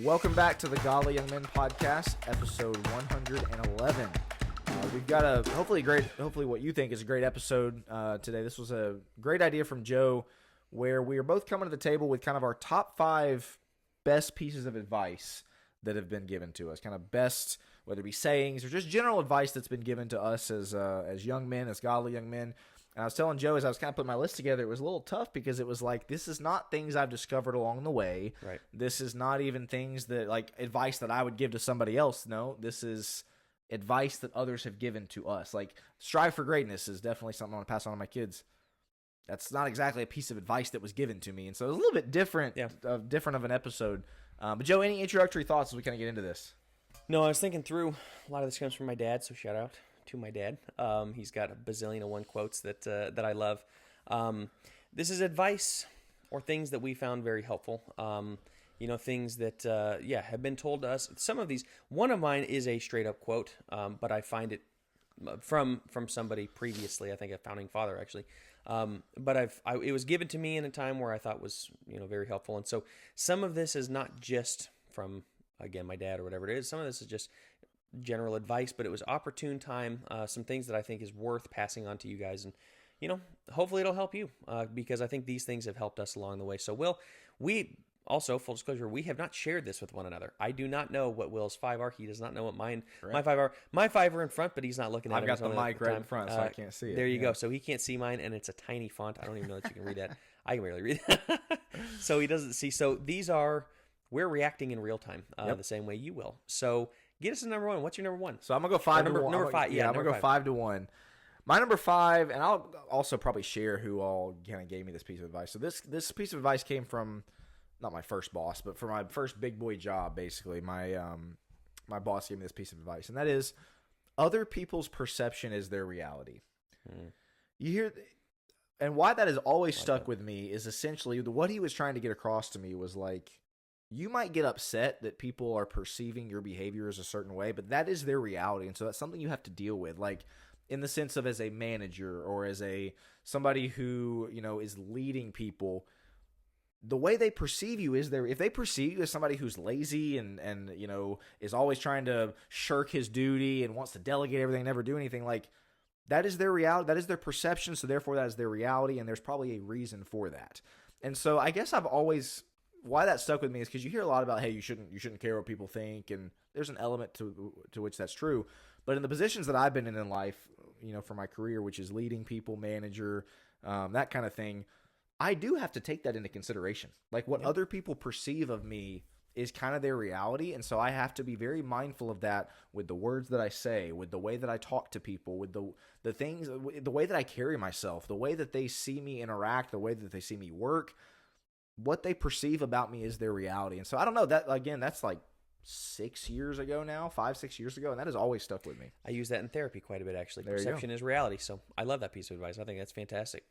Welcome back to the Godly Young Men podcast, episode 111. We've got hopefully what you think is a great episode today. This was a great idea from Joe, where we are both coming to the table with kind of our top 5 best pieces of advice that have been given to us. Kind of best, whether it be sayings or just general advice that's been given to us as young men, as godly young men. And I was telling Joe as I was kind of putting my list together, it was a little tough because it was like, this is not things I've discovered along the way. Right. This is not even things that, like, advice that I would give to somebody else. No, this is advice that others have given to us. Like, strive for greatness is definitely something I want to pass on to my kids. That's not exactly a piece of advice that was given to me. And so it was a little bit different, different of an episode. But Joe, any introductory thoughts as we kind of get into this? No, I was thinking through. A lot of this comes from my dad, so shout out to my dad. He's got a bazillion and one quotes that I love. This is advice or things that we found very helpful. Things that have been told to us. Some of these, one of mine is a straight up quote, but I find it from somebody previously. I think a founding father actually. But it was given to me in a time where I thought was very helpful. And so some of this is not just from, again, my dad or whatever it is. Some of this is just general advice, but it was opportune time, some things that I think is worth passing on to you guys. And, hopefully it'll help you because I think these things have helped us along the way. So we also, full disclosure, we have not shared this with one another. I do not know what Will's 5 are. He does not know what my 5 are. My 5 are in front, but he's not looking at I've it. got the mic right in front, so I can't see it. There you go. So he can't see mine, and it's a tiny font. I don't even know that you can read that. I can barely read that. So he doesn't see. So these are, we're reacting in real time the same way you will. So get us to number 1. What's your number 1? So I'm going to go 5 to 1. Number 5. Yeah, I'm going to go 5 to 1. My number 5, and I'll also probably share who all kind of gave me this piece of advice. So this piece of advice came from, not my first boss, but for my first big boy job, basically. My boss gave me this piece of advice, and that is, other people's perception is their reality. You hear, and why that has always stuck with me is essentially what he was trying to get across to me was like, you might get upset that people are perceiving your behavior as a certain way, but that is their reality, and so that's something you have to deal with. Like, in the sense of as a manager or as somebody who is leading people, the way they perceive you is if they perceive you as somebody who's lazy and is always trying to shirk his duty and wants to delegate everything, never do anything, like, that is their reality, that is their perception, so therefore that is their reality, and there's probably a reason for that. And so I guess why that stuck with me is because you hear a lot about, hey, you shouldn't care what people think, and there's an element to which that's true. But in the positions that I've been in life, for my career, which is leading people, manager, that kind of thing, I do have to take that into consideration. Like, what other people perceive of me is kind of their reality, and so I have to be very mindful of that with the words that I say, with the way that I talk to people, with the things, the way that I carry myself, the way that they see me interact, the way that they see me work. What they perceive about me is their reality. And so I don't know, that again, that's like 6 years ago now, 5-6 years ago, and that has always stuck with me. I use that in therapy quite a bit, actually. Perception is reality. So I love that piece of advice. I think that's fantastic.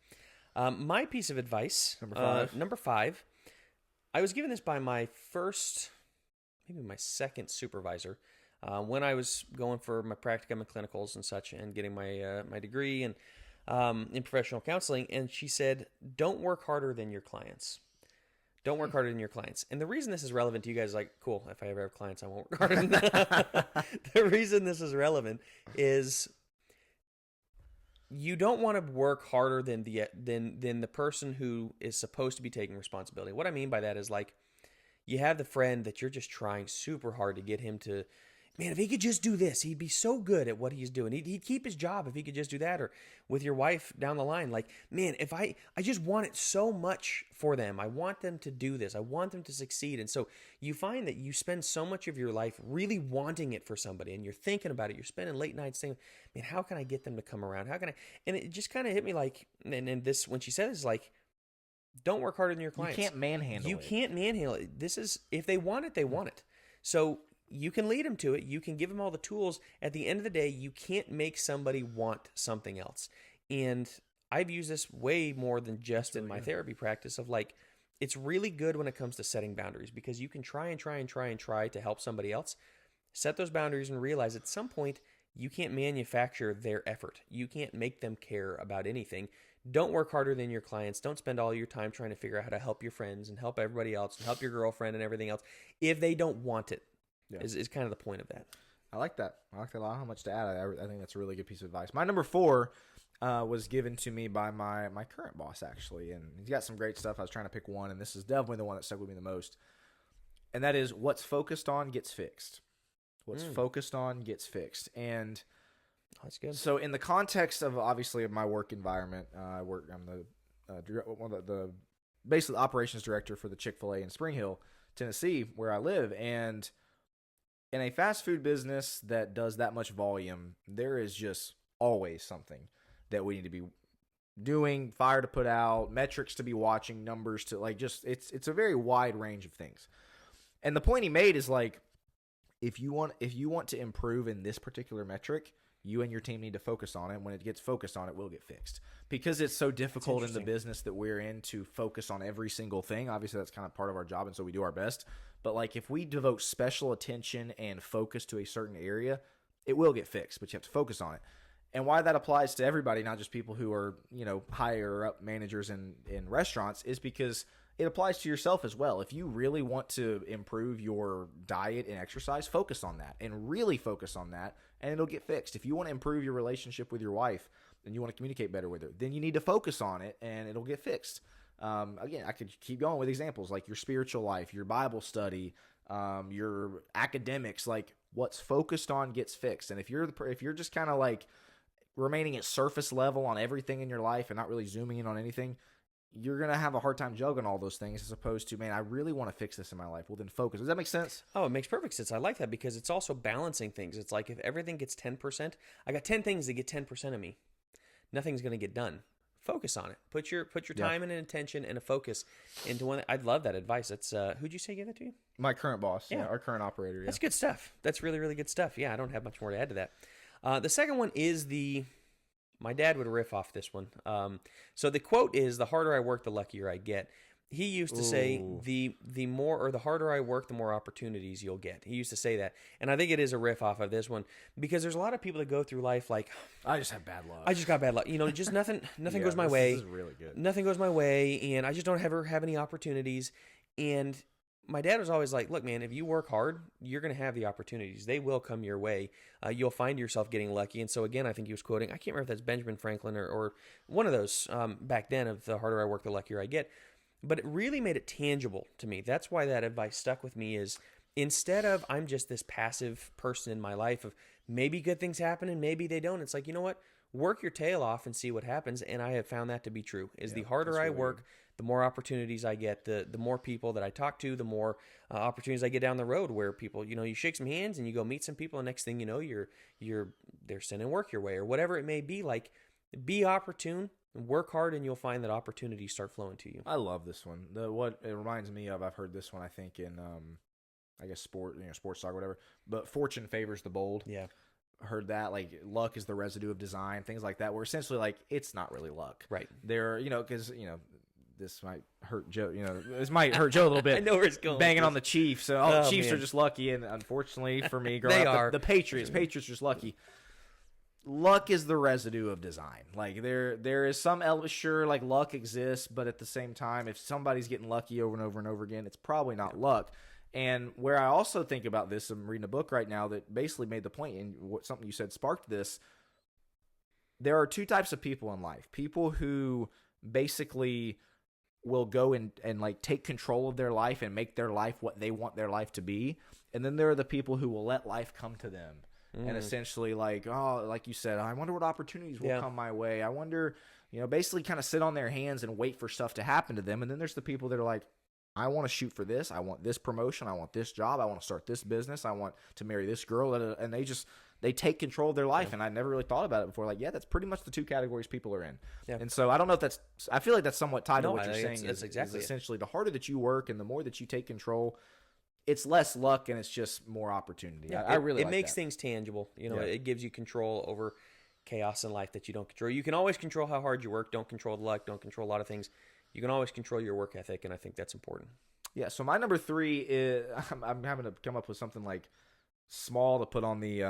My piece of advice, number 5, I was given this by my second supervisor when I was going for my practicum and clinicals and such, and getting my degree and in professional counseling. And she said, "Don't work harder than your clients." Don't work harder than your clients. And the reason this is relevant to you guys is like, cool, if I ever have clients, I won't work harder than that. The reason this is relevant is you don't want to work harder than the person who is supposed to be taking responsibility. What I mean by that is, like, you have the friend that you're just trying super hard to get him to, man, if he could just do this, he'd be so good at what he's doing. He'd keep his job if he could just do that. Or with your wife down the line, like, man, if I just want it so much for them. I want them to do this. I want them to succeed. And so you find that you spend so much of your life really wanting it for somebody, and you're thinking about it. You're spending late nights saying, man, how can I get them to come around? How can I? And it just kind of hit me like, and this, when she said this, like, don't work harder than your clients. You can't manhandle it. You can't manhandle it. This is, if they want it, they want it. So you can lead them to it. You can give them all the tools. At the end of the day, you can't make somebody want something else. And I've used this way more than just in my therapy practice of, like, it's really good when it comes to setting boundaries, because you can try to help somebody else. Set those boundaries and realize at some point You can't manufacture their effort. You can't make them care about anything. Don't work harder than your clients. Don't spend all your time trying to figure out how to help your friends and help everybody else and help your girlfriend and everything else if they don't want it. Yeah. Is kind of the point of that. I like that. I like that a lot. How much to add? I think that's a really good piece of advice. My number 4 was given to me by my current boss, actually, and he's got some great stuff. I was trying to pick one, and this is definitely the one that stuck with me the most, and that is what's focused on gets fixed. What's focused on gets fixed. And that's good. So in the context of, obviously, of my work environment, I'm the basically the operations director for the Chick-fil-A in Spring Hill, Tennessee, where I live. And in a fast food business that does that much volume, there is just always something that we need to be doing, fire to put out, metrics to be watching, numbers to, like, just it's a very wide range of things. And the point he made is, like, if you want to improve in this particular metric, you and your team need to focus on it. When it gets focused on, it will get fixed. Because it's so difficult in the business that we're in to focus on every single thing. Obviously, that's kind of part of our job, and so we do our best. But, like, if we devote special attention and focus to a certain area, it will get fixed, but you have to focus on it. And why that applies to everybody, not just people who are, higher up managers in restaurants, is because it applies to yourself as well. If you really want to improve your diet and exercise, focus on that and really focus on that, and it'll get fixed. If you want to improve your relationship with your wife and you want to communicate better with her, then you need to focus on it, and it'll get fixed. Again, I could keep going with examples like your spiritual life, your Bible study, your academics. Like, what's focused on gets fixed. And if you're just kind of like remaining at surface level on everything in your life and not really zooming in on anything, you're going to have a hard time juggling all those things, as opposed to, man, I really want to fix this in my life. Well, then focus. Does that make sense? Oh, it makes perfect sense. I like that because it's also balancing things. It's like if everything gets 10%, I got 10 things that get 10% of me. Nothing's going to get done. Focus on it. Put your time and an attention and a focus into one. I'd love that advice. That's who'd you say gave that to you? My current boss. Yeah, our current operator. Yeah. That's good stuff. That's really, really good stuff. Yeah, I don't have much more to add to that. The second one is my dad would riff off this one. So the quote is, "The harder I work, the luckier I get." He used to say, the more or the harder I work, the more opportunities you'll get. He used to say that. And I think it is a riff off of this one, because there's a lot of people that go through life like, I just have bad luck. I just got bad luck. Just nothing goes my way. This is really good. Nothing goes my way, and I just don't ever have any opportunities. And my dad was always like, look, man, if you work hard, you're going to have the opportunities. They will come your way. You'll find yourself getting lucky. And so, again, I think he was quoting, I can't remember if that's Benjamin Franklin or one of those back then, of the harder I work, the luckier I get. But it really made it tangible to me. That's why that advice stuck with me, is instead of I'm just this passive person in my life of maybe good things happen and maybe they don't. It's like, you know what? Work your tail off and see what happens. And I have found that to be true, is the harder I work, the more opportunities I get, the more people that I talk to, the more opportunities I get down the road where people, you shake some hands and you go meet some people, and next thing you know, they're sending work your way or whatever it may be. Like, be opportune, work hard, and you'll find that opportunities start flowing to you. I love this one. What it reminds me of, I've heard this one, I think, in I guess sports talk or whatever. But fortune favors the bold. Yeah. Heard that, like, luck is the residue of design, things like that, where essentially, like, it's not really luck. Right. They're, because, this might hurt Joe, this might hurt Joe a little bit. I know where it's going. Banging on the Chiefs. So, the Chiefs are just lucky, and unfortunately for me, growing up, the Patriots are just lucky. Luck is the residue of design. Like, there is some element, sure, like, luck exists, but at the same time, if somebody's getting lucky over and over and over again, it's probably not luck. And where I also think about this, I'm reading a book right now that basically made the point, and something you said sparked this. There are two types of people in life. People who basically will go and like take control of their life and make their life what they want their life to be. And then there are the people who will let life come to them. And essentially, like, like you said, I wonder what opportunities will come my way. I wonder, basically kind of sit on their hands and wait for stuff to happen to them. And then there's the people that are like, I want to shoot for this. I want this promotion. I want this job. I want to start this business. I want to marry this girl. And they take control of their life. And I never really thought about it before. Like, yeah, that's pretty much the two categories people are in. Yeah. And so I don't know if I feel like that's somewhat tied to what you're saying. That's exactly essentially the harder that you work and the more that you take control, it's less luck and it's just more opportunity. Yeah, I really like that. It makes things tangible. It gives you control over chaos in life that you don't control. You can always control how hard you work. Don't control the luck. Don't control a lot of things. You can always control your work ethic, and I think that's important. Yeah, so my number 3 is I'm having to come up with something like small to put on the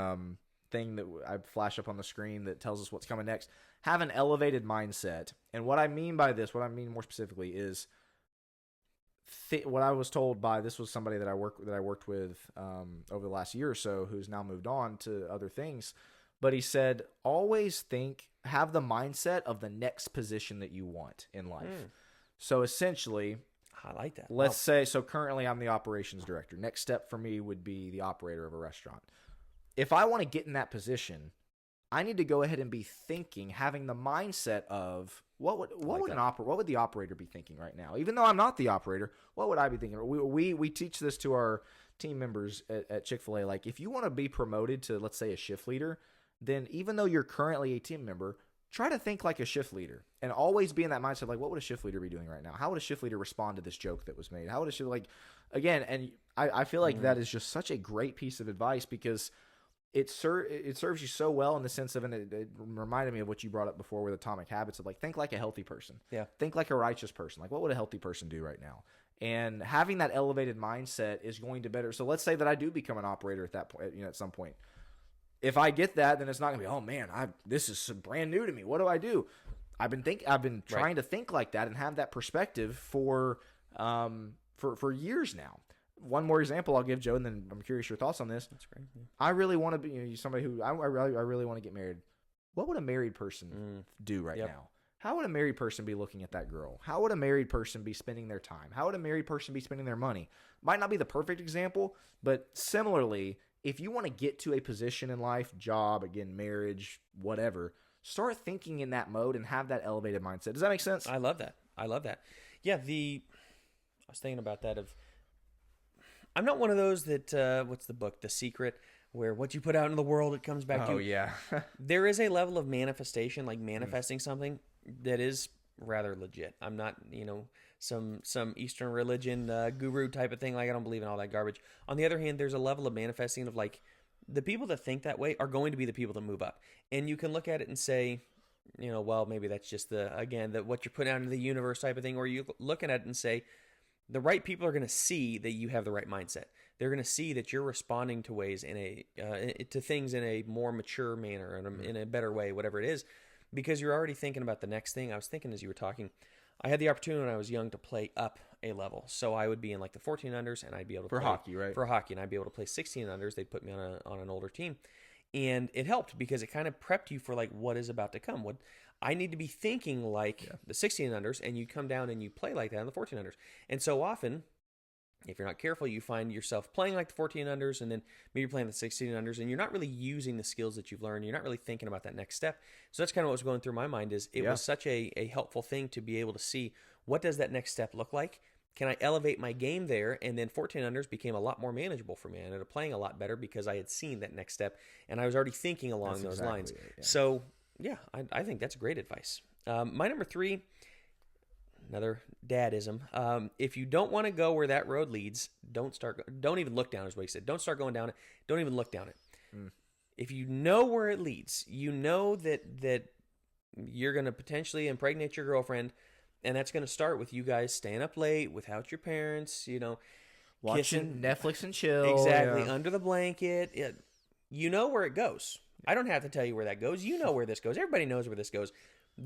thing that I flash up on the screen that tells us what's coming next. Have an elevated mindset. And what I mean by this, what I mean more specifically is what I was told by, this was somebody that I worked with over the last year or so, who's now moved on to other things. But he said, always have the mindset of the next position that you want in life. So essentially, I like that. Let's say, so currently I'm the operations director. Next step for me would be the operator of a restaurant. If I want to get in that position, I need to go ahead and be thinking, having the mindset of what would the operator be thinking right now? Even though I'm not the operator, what would I be thinking? We teach this to our team members at Chick-fil-A. Like, if you want to be promoted to, let's say, a shift leader, then even though you're currently a team member, try to think like a shift leader and always be in that mindset. Like, what would a shift leader be doing right now? How would a shift leader respond to this joke that was made? How would a shift, like, again, and I feel like that is just such a great piece of advice, because it serves you so well in the sense of, and it reminded me of what you brought up before with Atomic Habits, of like, think like a healthy person. Yeah. Think like a righteous person. Like, what would a healthy person do right now? And having that elevated mindset is going to better. So let's say that I do become an operator at that point, at some point. If I get that, then it's not gonna be, oh man, this is brand new to me. What do I do? I've been trying to think like that and have that perspective for years now. One more example I'll give, Joe, and then I'm curious your thoughts on this. That's great. Yeah. I really want to be somebody who I really want to get married. What would a married person do right now? How would a married person be looking at that girl? How would a married person be spending their time? How would a married person be spending their money? Might not be the perfect example, but similarly, if you want to get to a position in life, job, again, marriage, whatever, start thinking in that mode and have that elevated mindset. Does that make sense? I love that. Yeah, I was thinking about that. I'm not one of those that, what's the book, The Secret, where what you put out in the world, it comes back to you. Oh, yeah. There is a level of manifestation, like manifesting something, that is rather legit. I'm not, some Eastern religion guru type of thing. Like, I don't believe in all that garbage. On the other hand, there's a level of manifesting of, like, the people that think that way are going to be the people that move up. And you can look at it and say, well, maybe that's just what you're putting out into the universe type of thing. Or you look at it and say, the right people are going to see that you have the right mindset. They're going to see that you're responding to to things in a more mature manner, in a better way, whatever it is, because you're already thinking about the next thing. I was thinking as you were talking, I had the opportunity when I was young to play up a level. So I would be in like the 14 unders, and I'd be able to play hockey, right? For hockey, and I'd be able to play 16 unders. They'd put me on an older team, and it helped because it kind of prepped you for like what is about to come. What I need to be thinking like the 16 unders, and you come down and you play like that in the 14 unders. And so often, if you're not careful, you find yourself playing like the 14 unders, and then maybe you're playing the 16 unders, and you're not really using the skills that you've learned. You're not really thinking about that next step. So that's kind of what was going through my mind. It was such a helpful thing to be able to see, what does that next step look like? Can I elevate my game there? And then 14 unders became a lot more manageable for me. I ended up playing a lot better because I had seen that next step, and I was already thinking along those lines. Yeah. So yeah, I think that's great advice. My number 3, another dadism. If you don't want to go where that road leads, don't even look down, is what he said. Don't start going down it. Don't even look down it. If you know where it leads, you know that you're going to potentially impregnate your girlfriend, and that's going to start with you guys staying up late without your parents, watching kissing, Netflix and chill. Exactly, under the blanket. You know where it goes. I don't have to tell you where that goes. You know where this goes. Everybody knows where this goes.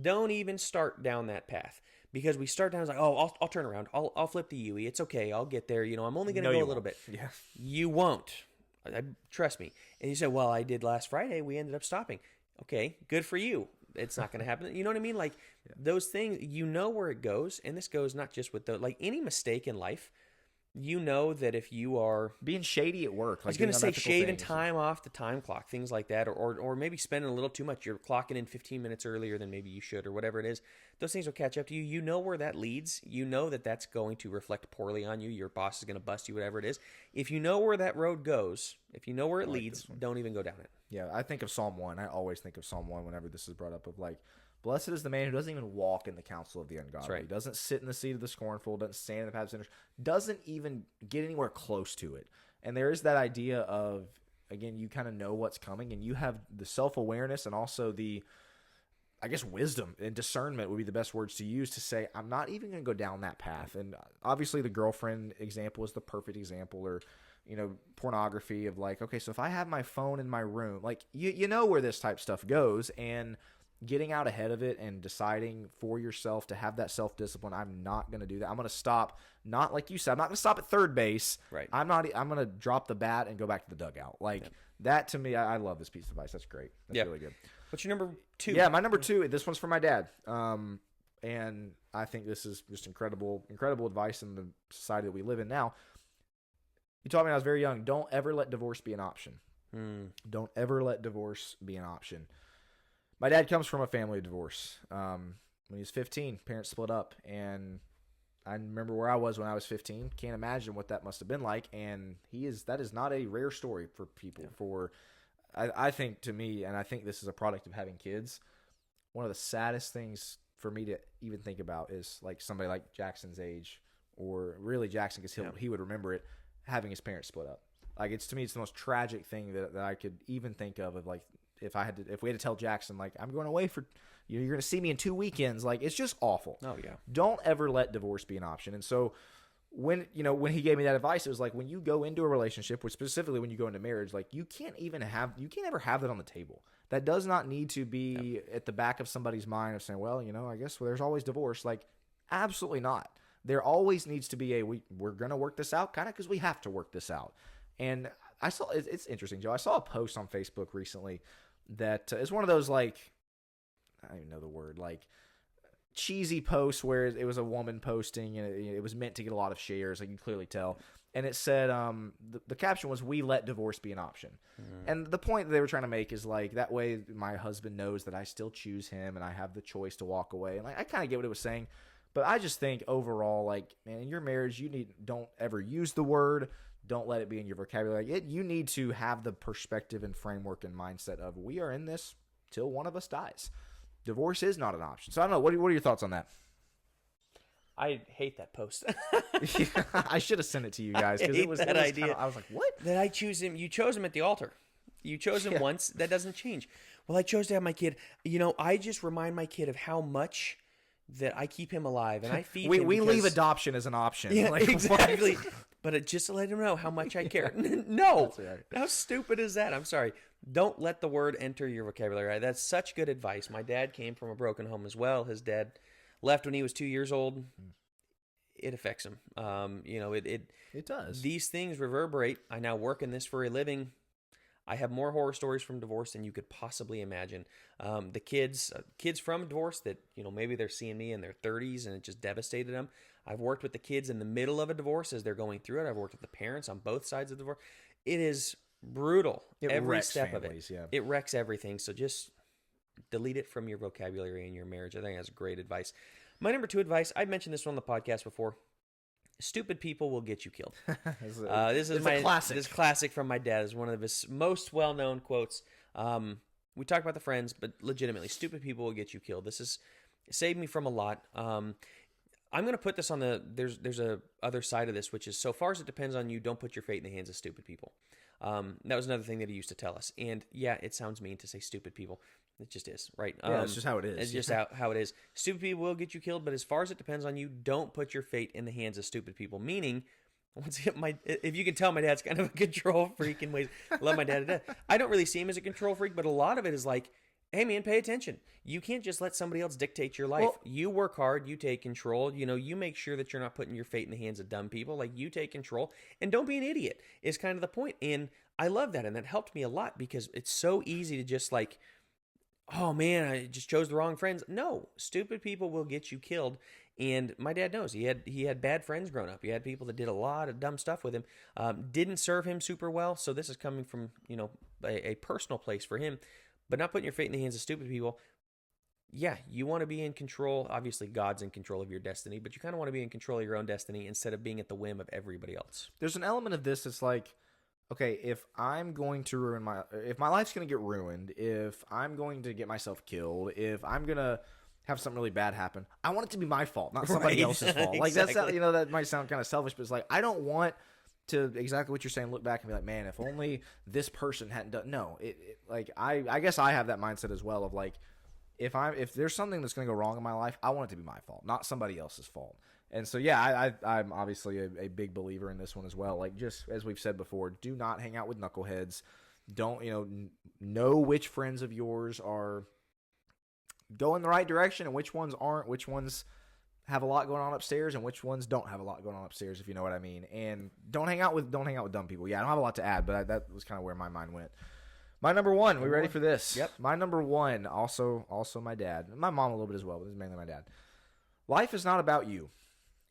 Don't even start down that path, because we start down, it's like, oh, I'll turn around. I'll flip the UE. It's okay. I'll get there. I'm only going to go a little bit. Yeah. You won't. Trust me. And you said, well, I did last Friday. We ended up stopping. Okay, good for you. It's not going to happen. You know what I mean? Like those things, you know where it goes. And this goes not just with like any mistake in life. You know that if you are being shady at work, I was going to say shaving time off the time clock, things like that, or maybe spending a little too much. You're clocking in 15 minutes earlier than maybe you should, or whatever it is. Those things will catch up to you. You know where that leads. You know that that's going to reflect poorly on you. Your boss is going to bust you, whatever it is. If you know where that road goes, if you know where it leads, don't even go down it. Yeah, I think of Psalm 1. I always think of Psalm 1 whenever this is brought up, of like, blessed is the man who doesn't even walk in the counsel of the ungodly. Right. Doesn't sit in the seat of the scornful. Doesn't stand in the path of sinners. Doesn't even get anywhere close to it. And there is that idea of, again, you kind of know what's coming, and you have the self-awareness and also the, I guess, wisdom and discernment would be the best words to use to say, I'm not even going to go down that path. And obviously the girlfriend example is the perfect example, or pornography of like, okay, so if I have my phone in my room, like you know where this type stuff goes, and getting out ahead of it and deciding for yourself to have that self-discipline. I'm not going to do that. I'm going to stop, not like you said, I'm not going to stop at third base. Right. I'm going to drop the bat and go back to the dugout. Like that to me, I love this piece of advice. That's great. That's really good. What's your number 2? Yeah, my number 2, this one's from my dad. And I think this is just incredible advice in the society that we live in now. He taught me when I was very young, don't ever let divorce be an option. Don't ever let divorce be an option. My dad comes from a family of divorce. When he was 15, parents split up, and I remember where I was when I was 15. Can't imagine what that must have been like, and that is not a rare story for people. I think, to me, and I think this is a product of having kids, one of the saddest things for me to even think about is like somebody like Jackson's age, or really Jackson, because he would remember it, having his parents split up. Like, it's the most tragic thing that I could even think of like, if we had to tell Jackson, like, I'm going away for, you're going to see me in 2 weekends. Like, it's just awful. Oh yeah. Don't ever let divorce be an option. And so when he gave me that advice, it was like, when you go into a relationship, which specifically when you go into marriage, like, you can't ever have that on the table. That does not need to be at the back of somebody's mind of saying, well, I guess there's always divorce. Like, absolutely not. There always needs to be we're going to work this out, kind of, because we have to work this out. And it's interesting, Joe. I saw a post on Facebook recently that is one of those, like, I don't even know the word, like, cheesy posts where it was a woman posting, and it was meant to get a lot of shares, like you can clearly tell. And it said, the caption was, "We let divorce be an option." And the point that they were trying to make is, like, that way my husband knows that I still choose him and I have the choice to walk away. And, like, I kind of get what it was saying, but I just think overall, like, man, in your marriage, don't ever use the word. Don't let it be in your vocabulary. You need to have the perspective and framework and mindset of, we are in this till one of us dies. Divorce is not an option. So I don't know. What are your thoughts on that? I hate that post. I should have sent it to you guys, because it was that idea. I was like, what? That I choose him. You chose him at the altar. You chose him once. That doesn't change. Well, I chose to have my kid. I just remind my kid of how much that I keep him alive, and I feed him. We leave adoption as an option. Yeah, like, exactly. But just to let him know how much I care. No. Right. How stupid is that? I'm sorry. Don't let the word enter your vocabulary. Right? That's such good advice. My dad came from a broken home as well. His dad left when he was 2 years old. It affects him. It does. These things reverberate. I now work in this for a living. I have more horror stories from divorce than you could possibly imagine. The kids from divorce that, maybe they're seeing me in their 30s and it just devastated them. I've worked with the kids in the middle of a divorce as they're going through it. I've worked with the parents on both sides of the divorce. It is brutal. Every step families, of it. Yeah. It wrecks everything. So just delete it from your vocabulary in your marriage. I think that's great advice. My number 2 advice, I've mentioned this on the podcast before. Stupid people will get you killed. This is a classic. This classic from my dad. Is one of his most well-known quotes. We talk about the friends, but legitimately, stupid people will get you killed. This has saved me from a lot. I'm going to put this on there's a other side of this, which is, so far as it depends on you, don't put your fate in the hands of stupid people. That was another thing that he used to tell us. And yeah, it sounds mean to say stupid people. It just is, right? Yeah, it's just how it is. It's just how it is. Stupid people will get you killed, but as far as it depends on you, don't put your fate in the hands of stupid people. Meaning, if you can tell, my dad's kind of a control freak in ways. I love my dad to death. I don't really see him as a control freak, but a lot of it is like, hey man, pay attention. You can't just let somebody else dictate your life. Well, you work hard, you take control. You make sure that you're not putting your fate in the hands of dumb people. Like, you take control and don't be an idiot is kind of the point. And I love that. And that helped me a lot, because it's so easy to just like, oh man, I just chose the wrong friends. No, stupid people will get you killed. And my dad knows he had bad friends growing up. He had people that did a lot of dumb stuff with him, didn't serve him super well. So this is coming from, a personal place for him, but not putting your fate in the hands of stupid people. Yeah, you want to be in control. Obviously, God's in control of your destiny, but you kind of want to be in control of your own destiny instead of being at the whim of everybody else. There's an element of this that's like, okay, if I'm going to if my life's going to get ruined, if I'm going to get myself killed, if I'm going to have something really bad happen, I want it to be my fault, not somebody else's fault. Like, exactly. That's, that might sound kind of selfish, but it's like, I don't want to, exactly what you're saying, look back and be like, man, if only this person hadn't done. No, I guess I have that mindset as well of like, if there's something that's going to go wrong in my life, I want it to be my fault, not somebody else's fault. And so, yeah, I'm obviously a big believer in this one as well. Like, just as we've said before, do not hang out with knuckleheads. Don't, know which friends of yours are going the right direction and which ones aren't, which ones have a lot going on upstairs and which ones don't have a lot going on upstairs, if you know what I mean. And don't hang out with dumb people. Yeah, I don't have a lot to add, but that was kind of where my mind went. My number one, we ready for this? Yep. My number one, also my dad. My mom a little bit as well, but it's mainly my dad. Life is not about you.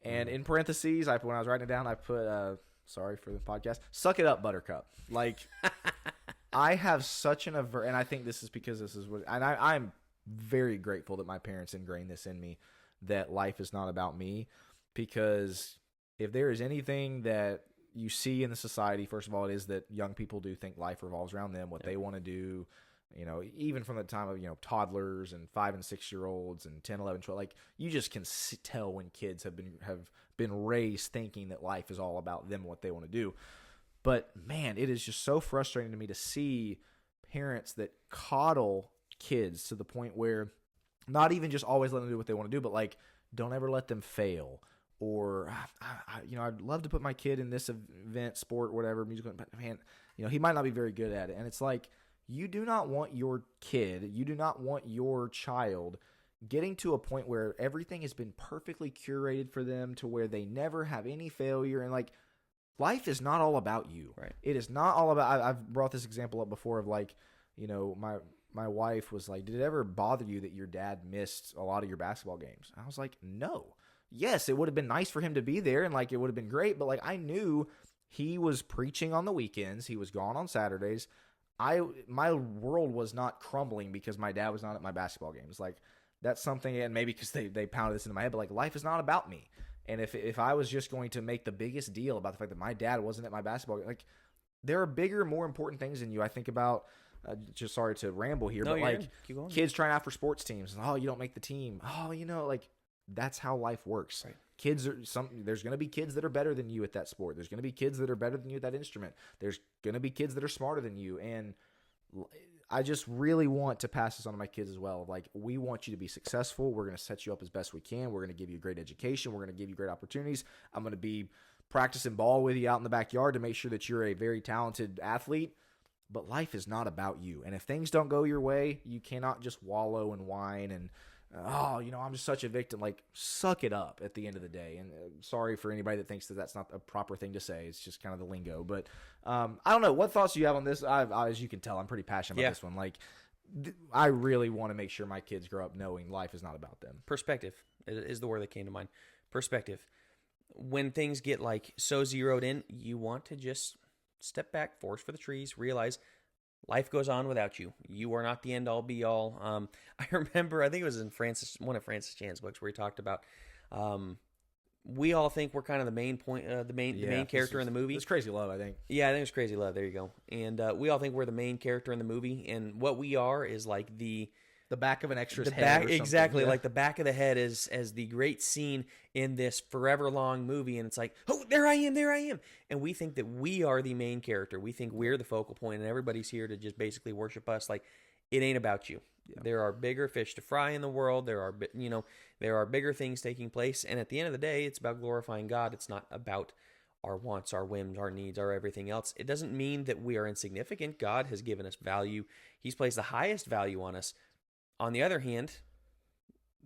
And in parentheses, when I was writing it down, I put, sorry for the podcast, suck it up, Buttercup. Like, I have such an and I think this is because this is what, and I'm very grateful that my parents ingrained this in me, that life is not about me, because if there is anything that you see in the society, first of all, it is that young people do think life revolves around them, what they want to do, even from the time of, toddlers and 5 and 6 year olds and 10, 11, 12, like, you just can tell when kids have been raised thinking that life is all about them, what they want to do. But man, it is just so frustrating to me to see parents that coddle kids to the point where not even just always let them do what they want to do, but like, don't ever let them fail. Or, I'd love to put my kid in this event, sport, whatever, musical, but man, he might not be very good at it. And it's like, you do not want your kid, you do not want your child getting to a point where everything has been perfectly curated for them to where they never have any failure. And like, life is not all about you. Right. It is not all about, I've brought this example up before of like, my wife was like, did it ever bother you that your dad missed a lot of your basketball games? I was like, no. Yes, it would have been nice for him to be there and like it would have been great, but like I knew he was preaching on the weekends, he was gone on Saturdays. My world was not crumbling because my dad was not at my basketball games. Like, that's something, and maybe because they pounded this into my head, but like, life is not about me. And if I was just going to make the biggest deal about the fact that my dad wasn't at my basketball game, like, there are bigger, more important things than you. I think about, just sorry to ramble here, but like kids trying out for sports teams, and you don't make the team. Like, that's how life works. Right. There's going to be kids that are better than you at that sport. There's going to be kids that are better than you at that instrument. There's going to be kids that are smarter than you. And I just really want to pass this on to my kids as well. Like, we want you to be successful. We're going to set you up as best we can. We're going to give you a great education. We're going to give you great opportunities. I'm going to be practicing ball with you out in the backyard to make sure that you're a very talented athlete. But life is not about you. And if things don't go your way, you cannot just wallow and whine and, I'm just such a victim. Like, suck it up at the end of the day. And sorry for anybody that thinks that that's not a proper thing to say. It's just kind of the lingo. But I don't know. What thoughts do you have on this? As you can tell, I'm pretty passionate about this one. Like, I really want to make sure my kids grow up knowing life is not about them. Perspective is the word that came to mind. Perspective. When things get like so zeroed in, you want to just step back, forest for the trees, realize life goes on without you. You are not the end all be all. I remember, I think it was in one of Francis Chan's books where he talked about, we all think we're kind of the main point, the main character in the movie. It's Crazy Love, I think. Yeah, I think it's Crazy Love. There you go. And we all think we're the main character in the movie, and what we are is like the back of an extra's head. Exactly, like the back of the head is as the great scene in this forever long movie, and it's like, oh, there I am, and we think that we are the main character. We think we're the focal point, and everybody's here to just basically worship us. Like, it ain't about you. Yeah. There are bigger fish to fry in the world. There are bigger things taking place, and at the end of the day, it's about glorifying God. It's not about our wants, our whims, our needs, our everything else. It doesn't mean that we are insignificant. God has given us value. He's placed the highest value on us. On the other hand,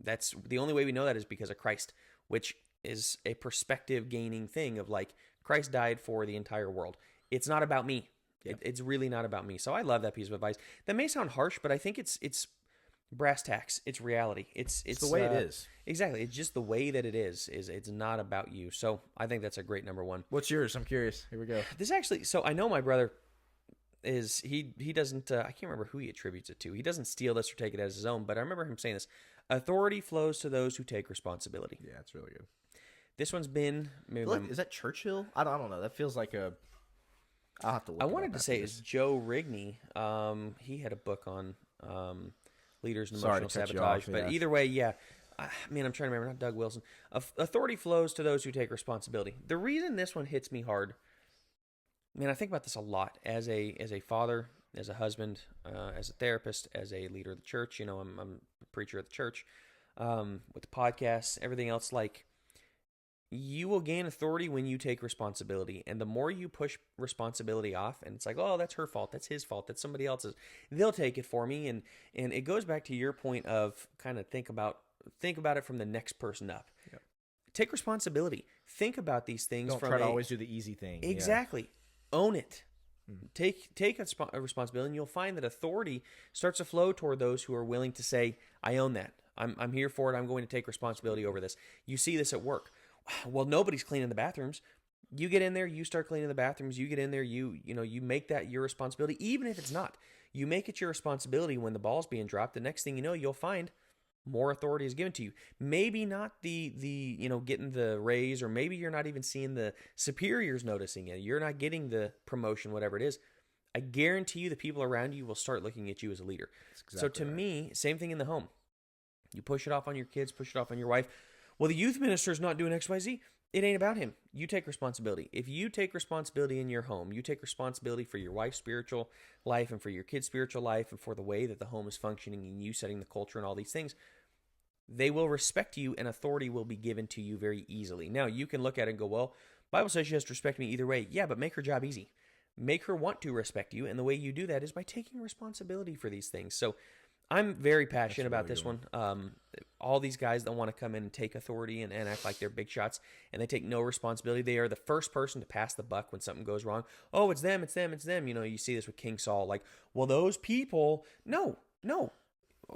that's the only way we know that is because of Christ, which is a perspective gaining thing of like, Christ died for the entire world. It's not about me. Yep. It's really not about me. So I love that piece of advice. That may sound harsh, but I think it's brass tacks. It's reality. It's the way it is. Exactly. It's just the way that it is it's not about you. So I think that's a great number one. What's yours? I'm curious. Here we go. This actually, so I know my brother is, he doesn't, I can't remember who he attributes it to. He doesn't steal this or take it as his own, but I remember him saying this: authority flows to those who take responsibility. Yeah, it's really good. This one's been, maybe is that Churchill? I don't know. That feels like a, I'll have to look. I wanted to say it's Joe Rigney. He had a book on leaders and emotional sabotage. But either way, yeah. I'm trying to remember. Not Doug Wilson. Authority flows to those who take responsibility. The reason this one hits me hard, I think about this a lot as a father, as a husband, as a therapist, as a leader of the church. I'm a preacher at the church, with the podcast, everything else. Like, You will gain authority when you take responsibility. And the more you push responsibility off, and it's like, oh, that's her fault, that's his fault, that's somebody else's, they'll take it for me. And it goes back to your point of kind of think about it from the next person up. Yep. Take responsibility. Think about these things. Don't try to always do the easy thing. Exactly. Yeah. Own it. Take a responsibility, and you'll find that authority starts to flow toward those who are willing to say, I own that. I'm here for it. I'm going to take responsibility over this. You see this at work. Well, nobody's cleaning the bathrooms. You get in there, you start cleaning the bathrooms. You get in there, you make that your responsibility, even if it's not. You make it your responsibility when the ball's being dropped. The next thing you know, you'll find more authority is given to you. Maybe not the getting the raise, or maybe you're not even seeing the superiors noticing it. You're not getting the promotion, whatever it is. I guarantee you the people around you will start looking at you as a leader. Exactly so to me, same thing in the home. You push it off on your kids, push it off on your wife. Well, the youth minister's not doing XYZ. It ain't about him. You take responsibility. If you take responsibility in your home, you take responsibility for your wife's spiritual life and for your kids' spiritual life and for the way that the home is functioning and you setting the culture and all these things, they will respect you and authority will be given to you very easily. Now, you can look at it and go, well, Bible says she has to respect me either way. Yeah, but make her job easy. Make her want to respect you, and the way you do that is by taking responsibility for these things. So I'm very passionate about this one. All these guys that want to come in and take authority and act like they're big shots, and they take no responsibility. They are the first person to pass the buck when something goes wrong. Oh, it's them, it's them, it's them. You see this with King Saul. Like, well, those people. No.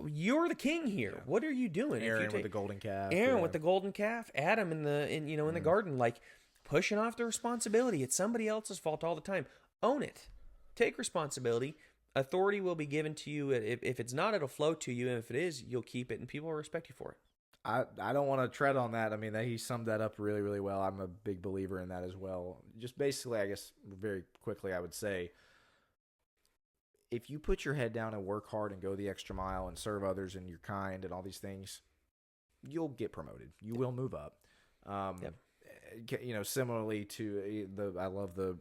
You're the king here. Yeah. What are you doing? Aaron with the golden calf. With the golden calf. Adam in the garden, like pushing off the responsibility. It's somebody else's fault all the time. Own it. Take responsibility. Authority will be given to you. If it's not, it'll flow to you. And if it is, you'll keep it, and people will respect you for it. I don't want to tread on that. I mean, he summed that up really, really well. I'm a big believer in that as well. Just basically, I guess, very quickly, I would say, if you put your head down and work hard and go the extra mile and serve others and you're kind and all these things, you'll get promoted. You will move up. Yep. Similarly to I love the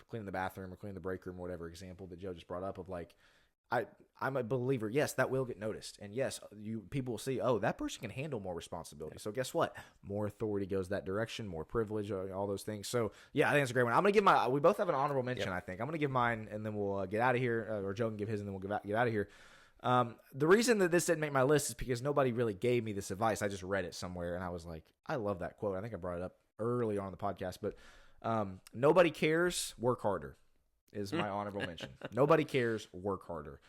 cleaning the bathroom or cleaning the break room, whatever example that Joe just brought up of like, I'm a believer. Yes, that will get noticed, and yes, people will see. Oh, that person can handle more responsibility. So guess what? More authority goes that direction. More privilege, all those things. So yeah, I think it's a great one. I'm gonna give we both have an honorable mention. Yep. I think I'm gonna give mine, and then we'll get out of here. Or Joe can give his, and then we'll get out of here. The reason that this didn't make my list is because nobody really gave me this advice. I just read it somewhere, and I was like, I love that quote. I think I brought it up early on in the podcast, but nobody cares. Work harder is my honorable mention. Nobody cares. Work harder.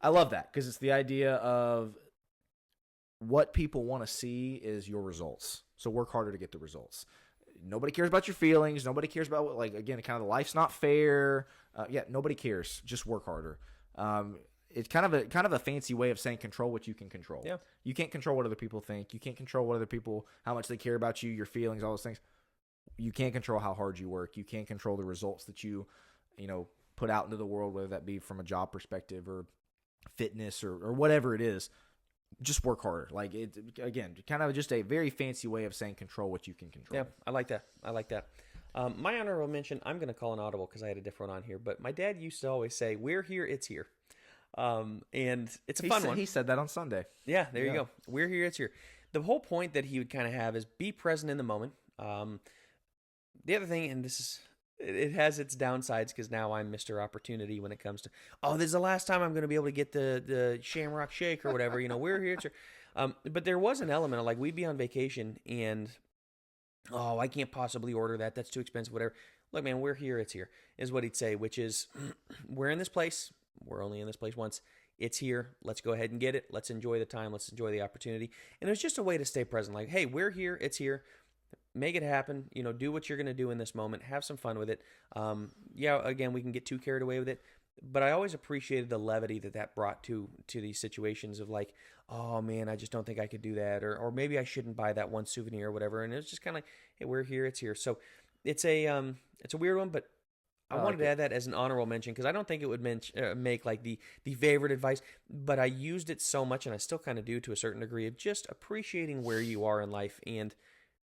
I love that because it's the idea of what people want to see is your results. So work harder to get the results. Nobody cares about your feelings. Nobody cares about what, like, again, kind of the life's not fair. Nobody cares. Just work harder. It's kind of a fancy way of saying control what you can control. Yeah. You can't control what other people think. You can't control what other people, how much they care about you, your feelings, all those things. You can't control how hard you work. You can't control the results that you put out into the world, whether that be from a job perspective or fitness or whatever it is. Just work harder. Like, it, again, kind of just a very fancy way of saying control what you can control. Yeah, I like that. My honorable mention, I'm going to call an audible because I had a different one on here, but my dad used to always say, we're here, it's here. And it's a fun one. He said that on Sunday. Yeah, there you go. We're here, it's here. The whole point that he would kind of have is be present in the moment. The other thing, and it has its downsides because now I'm Mr. Opportunity when it comes to, this is the last time I'm going to be able to get the Shamrock Shake or whatever. We're here, it's here. But there was an element of, like, we'd be on vacation and, I can't possibly order that. That's too expensive, whatever. Look, man, we're here, it's here, is what he'd say, which is, we're in this place. We're only in this place once. It's here. Let's go ahead and get it. Let's enjoy the time. Let's enjoy the opportunity. And it was just a way to stay present. Like, hey, we're here. It's here. Make it happen. Do what you're going to do in this moment. Have some fun with it. Again, we can get too carried away with it. But I always appreciated the levity that brought to these situations of like, oh, man, I just don't think I could do that. Or maybe I shouldn't buy that one souvenir or whatever. And it was just kind of like, hey, we're here. It's here. So it's a weird one, but I wanted to add that as an honorable mention because I don't think it would make like the favorite advice, but I used it so much, and I still kind of do to a certain degree, of just appreciating where you are in life. And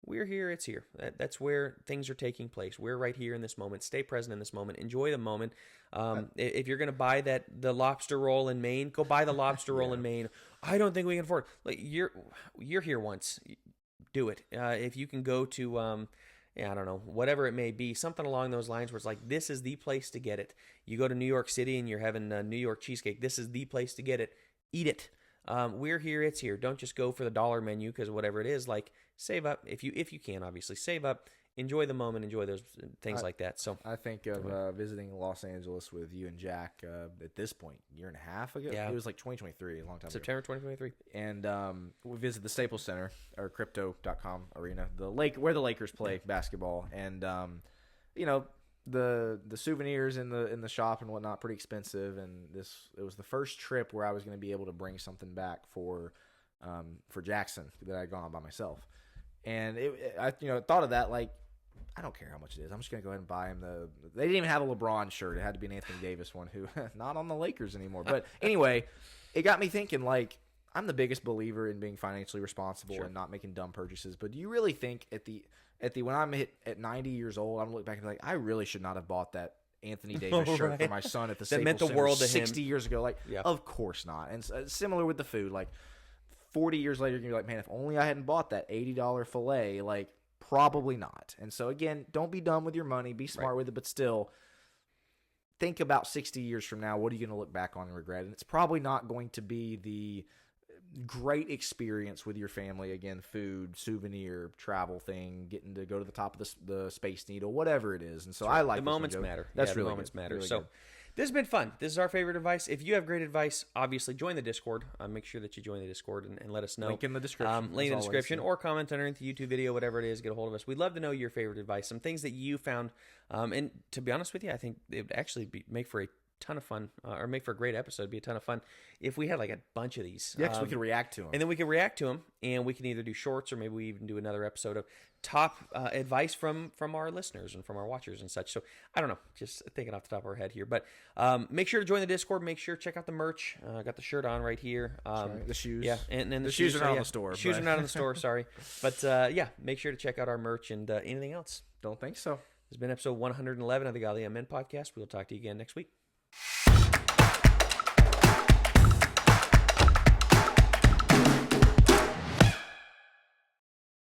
we're here, it's here. That's where things are taking place. We're right here in this moment. Stay present in this moment. Enjoy the moment. If you're going to buy the lobster roll in Maine, go buy the lobster roll in Maine. I don't think we can afford it. Like, you're here once. do it. If you can go to, I don't know, whatever it may be, something along those lines where it's like, this is the place to get it. You go to New York City and you're having New York cheesecake. This is the place to get it. Eat it. We're here, it's here. Don't just go for the dollar menu because whatever it is, like save up if you can, obviously save up, enjoy the moment, enjoy those things like that. So I think of visiting Los Angeles with you and Jack at this point, year and a half ago. Yeah. It was like 2023, a long time September 2023. And we visited the Staples Center or Crypto.com arena, where the Lakers play basketball, and the souvenirs in the shop and whatnot pretty expensive, and it was the first trip where I was going to be able to bring something back for Jackson that I'd gone on by myself, and I thought of that, like, I don't care how much it is. I'm just going to go ahead and buy him they didn't even have a LeBron shirt. It had to be an Anthony Davis one, who not on the Lakers anymore. But anyway, it got me thinking, like, I'm the biggest believer in being financially responsible and not making dumb purchases. But do you really think when I'm at 90 years old, I'm going to look back and be like, I really should not have bought that Anthony Davis shirt for my son at the Staples meant the Center world to 60 him. years ago. Like, of course not. And similar with the food, like 40 years later, you're going to be like, man, if only I hadn't bought that $80 filet, like, probably not. And so, again, don't be dumb with your money. Be smart with it, but still think about 60 years from now, what are you going to look back on and regret? And it's probably not going to be the great experience with your family. Again, food, souvenir, travel thing, getting to go to the top of the Space Needle, whatever it is. And so I like the moments matter. That's really the moments good. matter. Really so good. This has been fun. This is our favorite advice. If you have great advice, obviously join the Discord. Make sure that you join the Discord and let us know. Link in the description. Link in the description, or comment underneath the YouTube video, whatever it is. Get a hold of us. We'd love to know your favorite advice, some things that you found. And to be honest with you, I think it would actually make for a ton of fun, or make for a great episode. It'd be a ton of fun if we had like a bunch of these. Yeah, because we could react to them. And then we can react to them, and we can either do shorts, or maybe we even do another episode of top advice from our listeners and from our watchers and such. So I don't know, just thinking off the top of our head here. But make sure to join the Discord. Make sure to check out the merch. I got the shirt on right here. The shoes. Yeah, and the shoes are not in the store. Shoes are not in the store, sorry. But yeah, make sure to check out our merch and anything else. Don't think so. This has been episode 111 of the Godly Men podcast. We'll talk to you again next week.